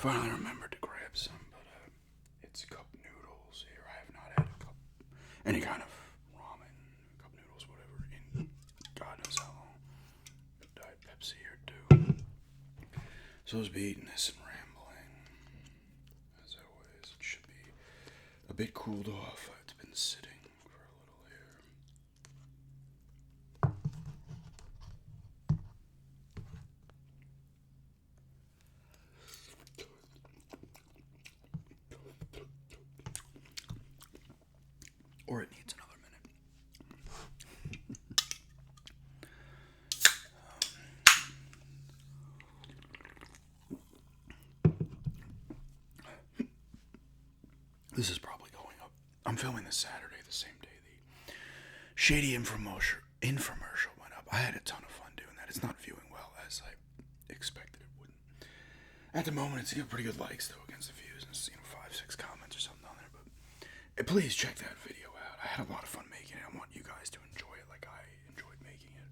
Finally remembered to grab some, but it's cup noodles here. I have not had any kind of ramen, cup noodles, whatever, in God knows how long. Diet Pepsi here too. So I'll be eating this and rambling. As always, it should be a bit cooled off. It's been sitting for a little here. Or it needs another minute. This is probably going up. I'm filming this Saturday, the same day the Shady infomercial went up. I had a ton of fun doing that. It's not viewing well as I expected it wouldn't. At the moment, it's got pretty good likes though against the views, and it's 5-6 comments or something on there. But please check that video out. I had a lot of fun making it. I want you guys to enjoy it like I enjoyed making it.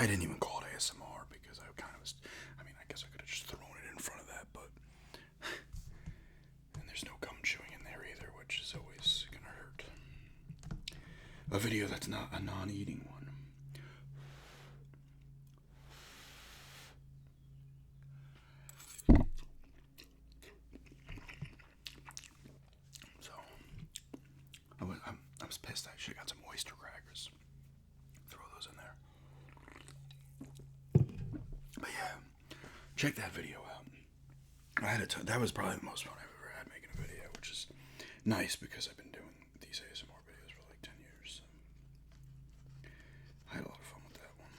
I didn't even call it ASMR because I kind of was. I mean, I guess I could have just thrown it in front of that, but and there's no gum chewing in there either, which is always gonna hurt. A video that's not a non-eating one. So I was pissed. I should have got some oyster crackers. Throw those in there. But yeah, check that video out. I had that was probably the most fun I've ever had making a video, which is nice because I've been doing these ASMR videos for like 10 years. So I had a lot of fun with that one.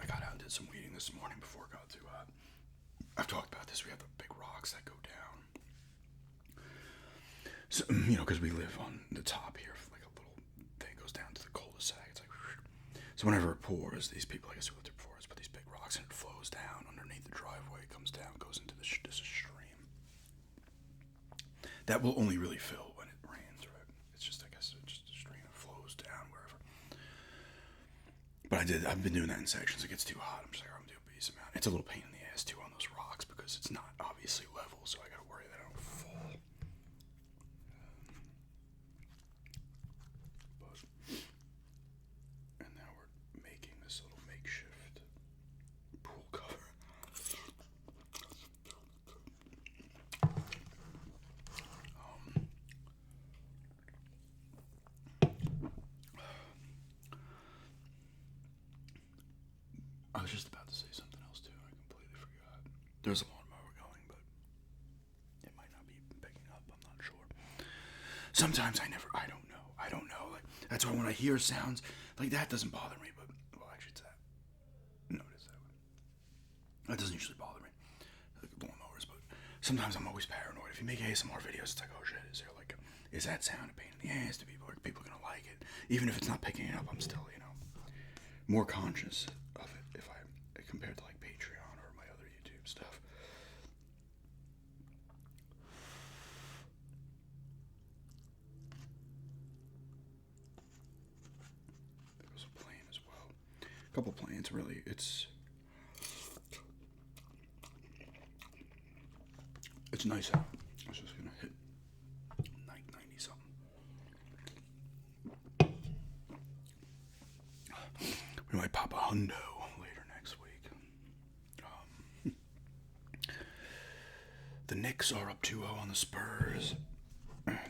I got out and did some weeding this morning before it got too hot. I've talked about this. We have the big rocks that go down. So, because we live on the top here, like a little thing goes down to the cul-de-sac. It's like, so whenever it pours, these people, I guess who lived there before us, put these big rocks and it flows down underneath the driveway. It comes down, goes into this stream. That will only really fill when it rains, right? It's just, I guess, it's just a stream that flows down wherever. But I've been doing that in sections. It gets too hot. I'm just like, I'm gonna do a decent amount. It's a little pain in the ass too on those rocks because it's not obviously level, so I gotta worry that I don't fall. And now we're making this little makeshift pool cover. I was just about to say something else too. I completely forgot. There's a lawnmower going, but it might not be picking up. I'm not sure. Sometimes I don't know. Like that's why when I hear sounds like that, doesn't bother me. But well, actually, it's that. No, it is that one. That doesn't usually bother me. Like lawnmowers, but sometimes I'm always paranoid. If you make ASMR videos, it's like, oh shit, is that sound a pain in the ass to people? Are people gonna like it? Even if it's not picking it up, I'm still, more conscious of it if I compared to like Patreon or my other YouTube stuff. There was a plane as well. A couple planes, really. It's nice out. I was just gonna hit 90 something. We might pop a hundo later next week. The Knicks are up 2-0 on the Spurs.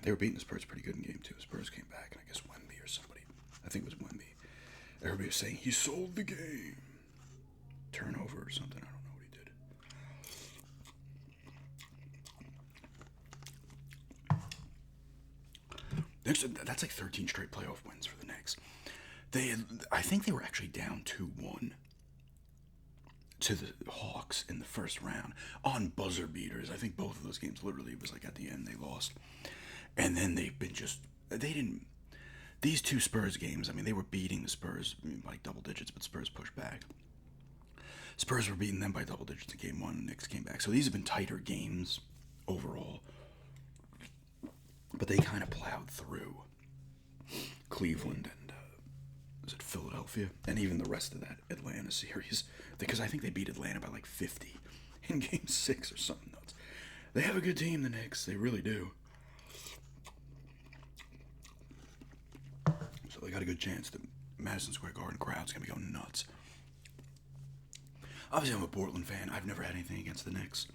They were beating the Spurs pretty good in game 2. The Spurs came back, and I guess Wemby or somebody, I think it was Wemby, everybody was saying he sold the game. Turnover or something, I don't know what he did. That's like 13 straight playoff wins for the Knicks. I think they were actually down 2-1 to the Hawks in the first round on buzzer beaters. I think both of those games literally was like at the end they lost. And then these two Spurs games, I mean, they were beating the Spurs by double digits, but Spurs pushed back. Spurs were beating them by double digits in game 1, and Knicks came back. So these have been tighter games overall. but they kind of plowed through Cleveland and was it Philadelphia, and even the rest of that Atlanta series, because I think they beat Atlanta by like 50 in Game 6 or something nuts. They have a good team, the Knicks. They really do. So they got a good chance. The Madison Square Garden crowd's gonna be going nuts. Obviously, I'm a Portland fan. I've never had anything against the Knicks.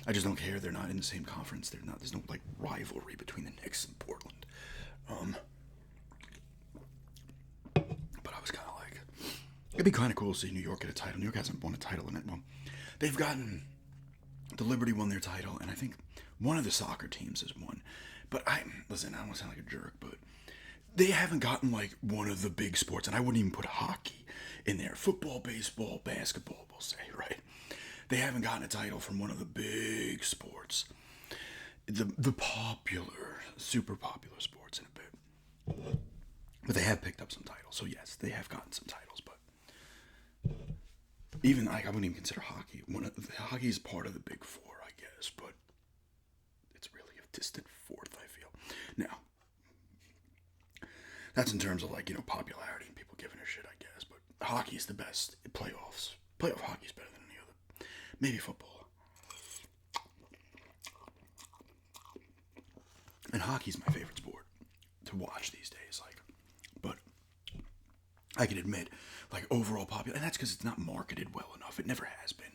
I just don't care. They're not in the same conference. They're not. There's no like rivalry between the Knicks and Portland. But I was kind of like, it'd be kind of cool to see New York get a title. New York hasn't won a title in it. Well, they've gotten the Liberty won their title, and I think one of the soccer teams has won. But listen. I don't want to sound like a jerk, but they haven't gotten like one of the big sports, and I wouldn't even put hockey in there. Football, baseball, basketball, we'll say, right? They haven't gotten a title from one of the big sports, the popular, super popular sports in a bit. But they have picked up some titles, so yes, they have gotten some titles. But even I wouldn't even consider hockey. Hockey is part of the big four, I guess, but it's really a distant fourth, I feel. Now, that's in terms of like, popularity and people giving a shit, I guess. But hockey is the best. Playoffs. Playoff hockey is better than any other. Maybe football. And hockey's my favorite sport to watch these days. But I can admit, overall popular, and that's because it's not marketed well enough. It never has been.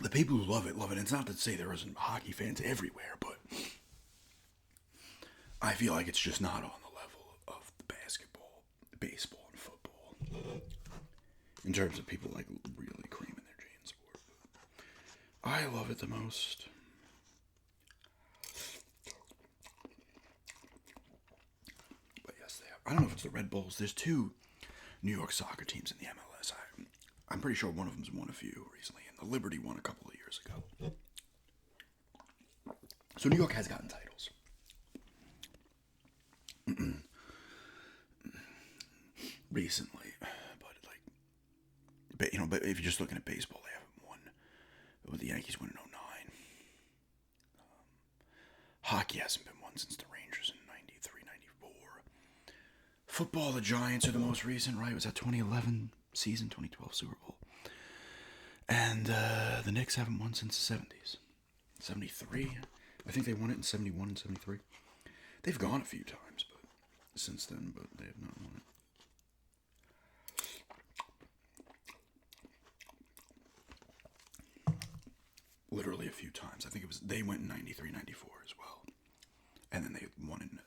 The people who love it, love it. And it's not to say there isn't hockey fans everywhere, but I feel like it's just not on the level of the basketball, baseball, and football. In terms of people really creaming their jeans for it. I love it the most. But yes, they have. I don't know if it's the Red Bulls. There's two New York soccer teams in the MLS. I'm pretty sure one of them's won a few recently, and the Liberty won a couple of years ago. So New York has gotten titles. Recently, but if you're just looking at baseball, they haven't won. But the Yankees won in '09. Hockey hasn't been won since the Rangers in '93, '94. Football, the Giants are the most recent, right? Was that 2011 season, 2012 Super Bowl? And the Knicks haven't won since the '70s. '73, I think they won it in '71 and '73. They've gone a few times, but since then, but they have not won it. Literally a few times. I think they went in '93, '94 as well. And then they went in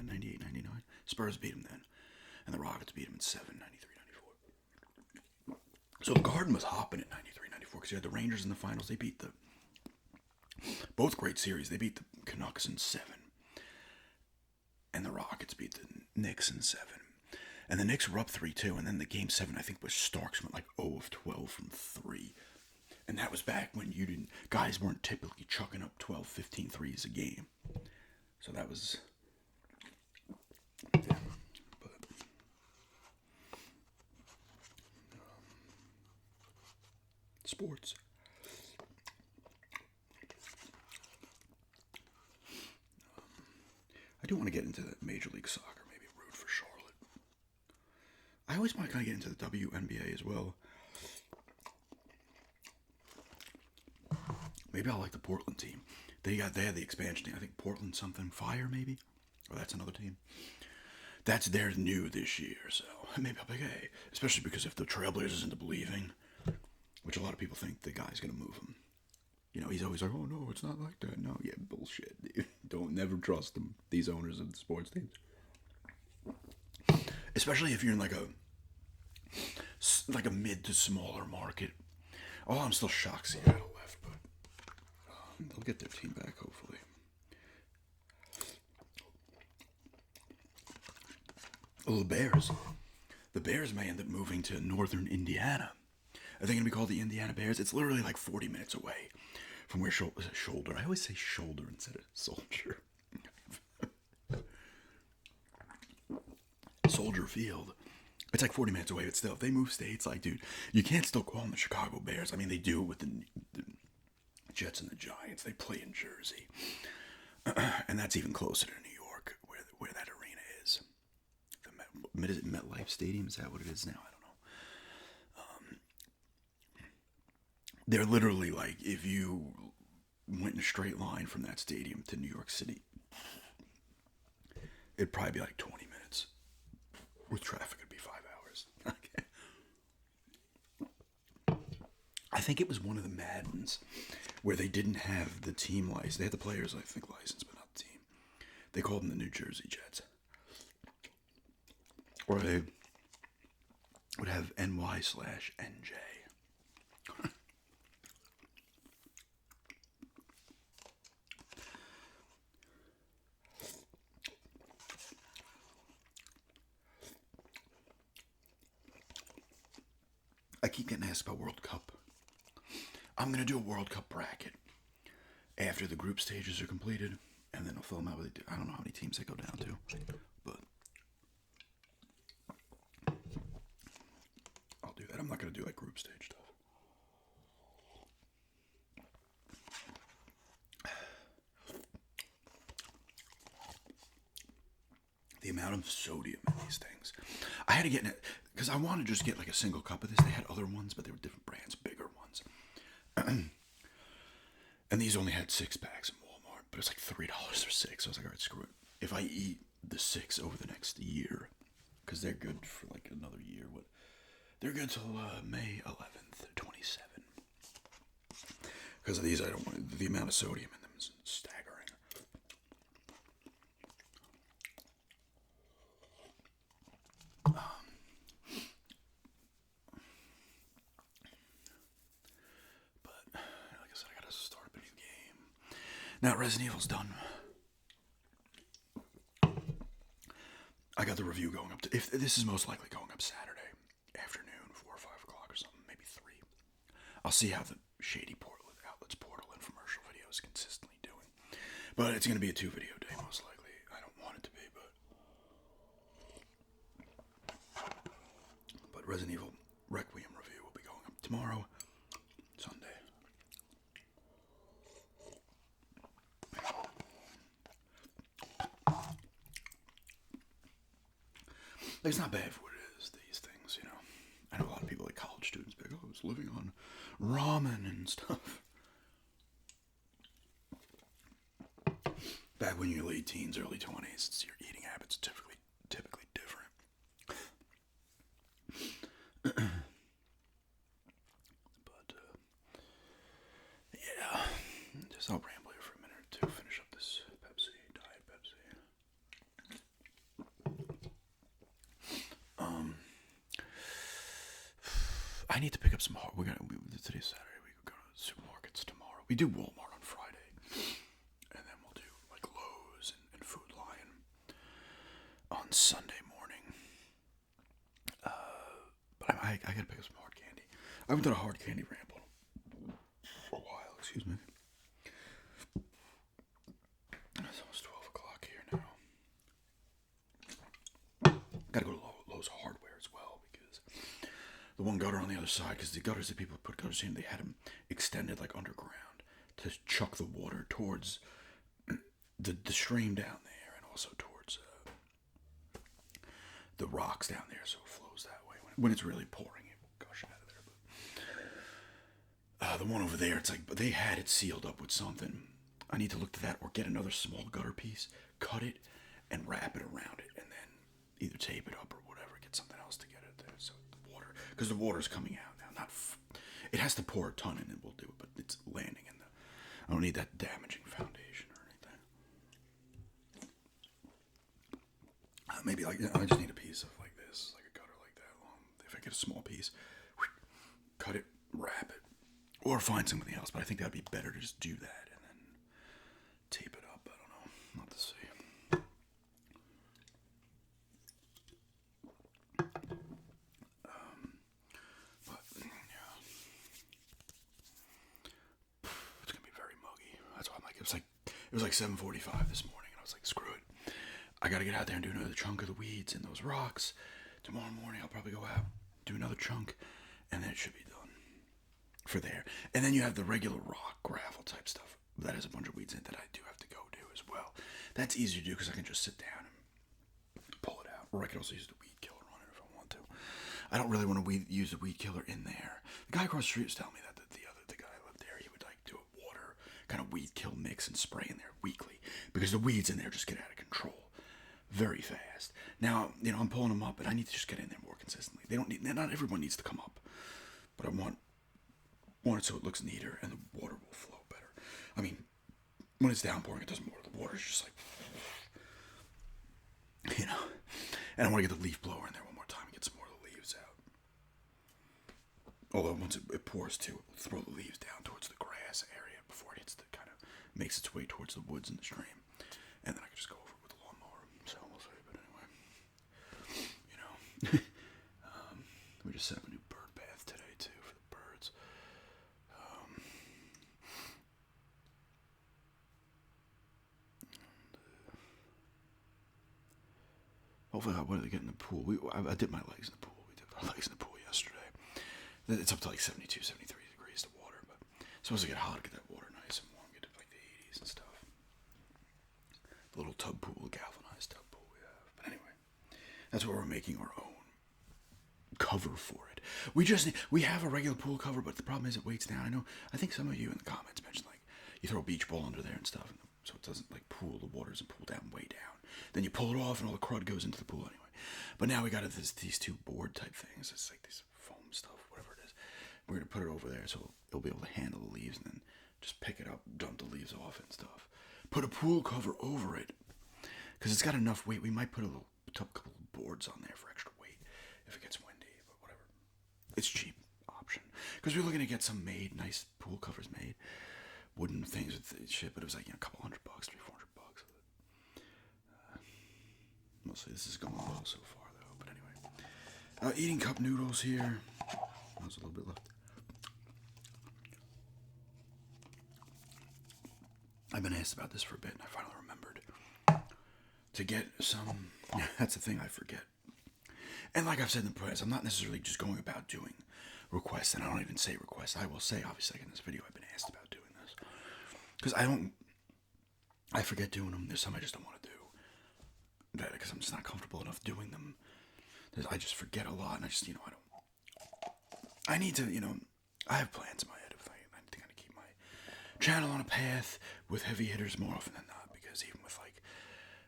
'98, '99. Spurs beat them then. And the Rockets beat them in 93, '94. So the Garden was hopping at '93, '94 because you had the Rangers in the finals. They beat both great series. They beat the Canucks in 7. And the Rockets beat the Knicks in 7. And the Knicks were up 3-2. And then the game 7, I think, was Starks went 0 of 12 from 3. And that was back when guys weren't typically chucking up 12, 15 threes a game. So that was, yeah, but, sports. I do want to get into the Major League Soccer, maybe root for Charlotte. I always want to kind of get into the WNBA as well. Maybe I'll like the Portland team. They had the expansion team. I think Portland something Fire maybe, or that's another team. That's their new this year, so maybe I'll be hey. Especially because if the Trailblazers into believing, which a lot of people think the guy's gonna move him. He's always like, oh no, it's not like that. No, yeah, bullshit. Don't never trust them. These owners of the sports teams, especially if you're in like a mid to smaller market. Oh, I'm still shocked Seattle left, but they'll get their team back, hopefully. Well, the Bears may end up moving to northern Indiana. Are they going to be called the Indiana Bears? It's literally 40 minutes away from where Shoulder. I always say shoulder instead of soldier. Soldier Field. It's 40 minutes away, but still, if they move states, dude, you can't still call them the Chicago Bears. I mean, they do with the Jets and the Giants. They play in Jersey, and that's even closer to New York, where that arena is. Is it MetLife Stadium? Is that what it is now? I don't know. They're literally like, if you went in a straight line from that stadium to New York City, it'd probably be like 20 minutes. With traffic, it'd be 5 hours. Okay. I think it was one of the Maddens where they didn't have the team license. They had the players, I think, license, but not the team. They called them the New Jersey Jets. Or they would have NY/NJ. I keep getting asked about World Cup. I'm going to do a World Cup bracket after the group stages are completed, and then I'll fill them out with, I don't know how many teams they go down to, but I'll do that. I'm not going to do like group stage stuff. The amount of sodium in these things. I had to get in it because I wanted to just get like a single cup of this. They had other ones, but they were different brands, bigger ones. And these only had 6-packs in Walmart, but it's like $3 for 6. So I was like, all right, screw it. If I eat the 6 over the next year, because they're good for like another year. They're good till May 11th, 27. Because of these, I don't want the amount of sodium in them is staggering. Now, Resident Evil's done. I got the review going up to... If this is most likely going up Saturday afternoon, 4 or 5 o'clock or something, maybe 3. I'll see how the Shady Outlets portal infomercial video is consistently doing. But it's going to be a 2-video day, most likely. I don't want it to be, but Resident Evil Requiem review will be going up tomorrow, Sunday. It's not bad for what it is, these things, you know. I know a lot of people, like college students, be like, oh, I was living on ramen and stuff. Back when you're late teens, early 20s, your eating habits are typically different. But, yeah. Just I'll ramble here for a minute or two, finish up this Pepsi, Diet Pepsi. I need to pick up some hard. Today's Saturday. We go to supermarkets tomorrow. We do Walmart on Friday, and then we'll do like Lowe's and Food Lion on Sunday morning. But I gotta pick up some hard candy. I haven't done a hard candy ramble for a while. Excuse me. It's almost 12 o'clock here now. Gotta go to Lowe's Hardware as well, because the one gutter on the other side, because the gutters that people put gutters in, they had them extended like underground to chuck the water towards the stream down there, and also towards the rocks down there, so it flows that way. When it's really pouring, it will gush out of there. But the one over there, it's like, but they had it sealed up with something. I need to look to that, or get another small gutter piece, cut it, and wrap it around it, and then either tape it up or whatever, get something else to get it there. So the water, because the water's coming out now. It has to pour a ton and it will do it, but it's landing in the. I don't need that damaging foundation or anything. Maybe like I just need a piece of like this, like a gutter like that. If I get a small piece, cut it, wrap it, or find something else. But I think that'd be better to just do that and then tape it up. I don't know. Not to see. But yeah, it's gonna be very muggy. That's why I'm like, it was like 7:45 this morning, and I was like, screw it. I gotta get out there and do another chunk of the weeds and those rocks. Tomorrow morning I'll probably go out, do another chunk, and then it should be done. for there. And then you have the regular rock gravel type stuff that has a bunch of weeds in it that I do have to go do as well. That's easy to do because I can just sit down and pull it out. Or I can also use the weed killer on it if I want to. I don't really want to use the weed killer in there. The guy across the street was telling me that the guy who lived there, he would like do a water kind of weed kill mix and spray in there weekly because the weeds in there just get out of control very fast. Now, I'm pulling them up, but I need to just get in there more consistently. Not everyone needs to come up, but I want it so it looks neater and the water will flow better. I mean, when it's downpouring, it doesn't water. The water's just like, And I want to get the leaf blower in there one more time and get some more of the leaves out. Although once it pours too, it will throw the leaves down towards the grass area before it hits makes its way towards the woods and the stream. And then I can just go over it with the lawnmower. So we'll see. But anyway, we just set up a new bird bath today too for the birds. Hopefully I wanted to get in the pool. I dipped my legs in the pool. We dipped our legs in the pool yesterday. It's up to like 72, 73 degrees, the water. But it's supposed to get hot, get that water nice and warm, get to like the 80s and stuff. The little tub pool, galvanized tub pool we have. But anyway, that's where we're making our own cover for it. We have a regular pool cover, but the problem is it weights down. I think some of you in the comments mentioned like you throw a beach ball under there and stuff, so it doesn't like pool. The water doesn't pool down way down. Then you pull it off, and all the crud goes into the pool anyway. But now we got these two board type things. It's like these foam stuff, whatever it is. We're gonna put it over there so it'll be able to handle the leaves, and then just pick it up, dump the leaves off and stuff. Put a pool cover over it because it's got enough weight. We might put a couple of boards on there for extra weight if it gets windy, but whatever. It's cheap option because we're looking to get some nice pool covers made, wooden things with shit. But it was like a couple $100, $300-400. Mostly this is going well so far though. But anyway, eating cup noodles here. There's a little bit left. I've been asked about this for a bit, and I finally remembered to get some. That's the thing I forget. And like I've said in the past, I'm not necessarily just going about doing requests, and I don't even say requests. I will say, obviously, like in this video, I've been asked about doing this because I forget doing them. There's some I just don't want to do because I'm just not comfortable enough doing them. I just forget a lot, and I just, I need to, I have plans in my head of I think I need to keep my channel on a path with heavy hitters more often than not, because even with like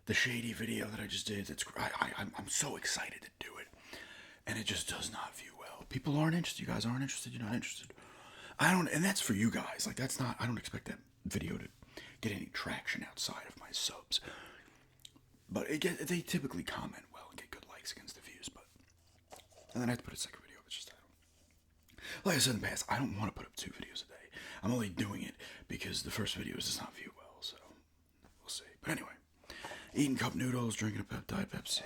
the shady video that I just did, I'm so excited to do it, and it just does not view well. People aren't interested. You guys aren't interested. You're not interested. And that's for you guys. Like I don't expect that video to get any traction outside of my subs. But they typically comment well and get good likes against the views. And then I have to put a second video. It's just like I said in the past, I don't want to put up 2 videos a day. I'm only doing it because the first video does not view well. So we'll see. But anyway, eating cup noodles, drinking a Diet Pepsi.